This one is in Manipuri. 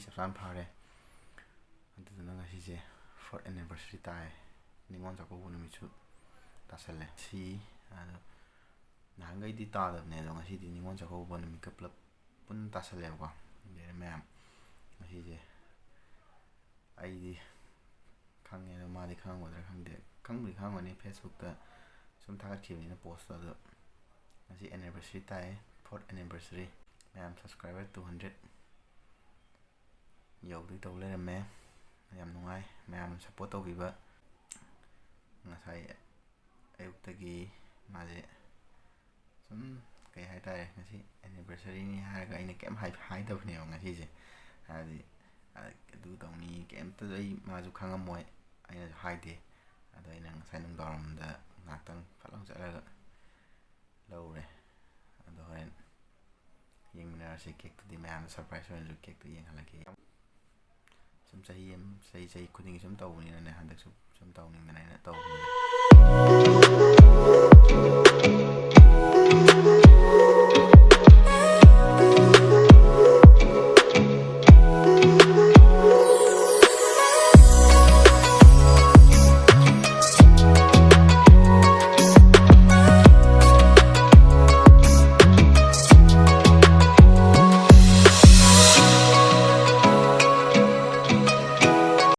ꯆꯞ ꯆꯥꯅ ꯐꯥꯔꯦ ꯑꯗꯨꯗꯨꯅ ꯉꯁꯤꯁꯦ 4th anniversary ꯇꯥꯏ ꯅꯤꯉꯣꯜ ꯆꯥꯛꯀꯧꯕ ꯅꯨꯃꯤꯠꯁꯨ ꯇꯥꯁꯜꯂꯦ ꯁꯤ ꯑꯗꯣ ꯅꯍꯥꯟꯈꯩꯗꯤ ꯇꯥꯗꯕꯅꯦ ꯑꯗꯣ ꯉꯁꯤꯗꯤ ꯅꯤꯉꯣꯜ ꯆꯥꯛꯀꯧꯕ ꯅꯨꯃꯤꯠꯀ ꯄꯨꯂꯞ ꯄꯨꯟꯅ ꯇꯥꯁꯜꯂꯦꯕꯀꯣ ꯑꯗꯨꯗꯩ ꯃꯌꯥꯝ ꯉꯁꯤꯁꯦ ꯑꯩꯗꯤ ꯈꯪꯉꯦ ꯑꯗꯣ ꯃꯥꯗꯤ ꯈꯪꯉꯝꯒꯗ꯭ꯔꯥ ꯈꯪꯗꯦ ꯈꯪꯕꯨꯗꯤ ꯈꯪꯉꯝꯒꯅꯤ ꯐꯦꯁꯕꯨꯛꯇ ꯁꯨꯝ ꯊꯥꯒꯠꯈꯤꯕꯅꯤꯅ ꯄꯣꯁꯇꯣ ꯑꯗꯣ ꯉꯁꯤ anniversary ꯇꯥꯏ 4th anniversary ꯃꯌꯥꯝ ꯁꯕꯁꯀ꯭ꯔꯥꯏꯕꯔ 200 ꯌꯧꯗꯣꯏ ꯇꯧ ꯂꯩꯔꯝꯃꯦ ꯌꯥꯝ ꯅꯨꯡꯉꯥꯏ ꯃꯌꯥꯝꯅ ꯁꯞꯄꯣꯔꯠ ꯇꯧꯕꯤꯕ ꯉꯁꯥꯏ ꯑꯌꯨꯛꯇꯒꯤ ꯃꯥꯁꯦ ꯁꯨꯝ ꯀꯩ ꯍꯥꯏꯇꯥꯔꯦ ꯉꯁꯤ anniversary-ꯅꯤ ꯍꯥꯏꯔꯒ ꯑꯩꯅ ꯀꯩꯝ ꯍꯥꯏꯗꯕꯅꯦꯕ ꯉꯁꯤꯁꯦ ꯍꯥꯏꯕꯗꯤ ꯑꯗꯨ ꯇꯧꯅꯤ ꯀꯩꯝꯇ ꯑꯩ ꯃꯥꯁꯨ ꯈꯪꯉꯝꯃꯣꯏ ꯑꯩꯅꯁꯨ ꯍꯥꯏꯗꯦ ꯑꯗꯣ ꯑꯩꯅ ꯉꯁꯥꯏ ꯅꯨꯡꯗꯥꯡꯋꯥꯏꯔꯝꯗ ꯉꯥꯛꯇꯪ ꯐꯠꯂꯥꯎ ꯆꯠꯂꯒ ꯂꯧꯔꯦ ꯑꯗꯣ ꯍꯣꯔꯦꯟ ꯌꯦꯡꯃꯤꯟꯅꯔꯁꯤ ꯀꯦꯛꯇꯨꯗꯤ ꯃꯌꯥꯝꯗ ꯁꯔꯄ꯭ꯔꯥꯏꯖ ꯑꯣꯏꯅꯁꯨ ꯀꯦꯛꯇꯨ ꯌꯦꯡꯍꯜꯂꯒꯦ ꯁꯨꯝ ꯆꯍꯤ ꯈꯨꯗꯤꯡꯒꯤ ꯁꯨꯝ ꯇꯧꯕꯅꯤꯅꯅꯦ ꯍꯟꯗꯛꯁꯨ ꯁꯨꯝ ꯇꯧꯅꯤꯡꯗꯅ ꯑꯩꯅ ꯇꯧꯕꯅꯤꯅ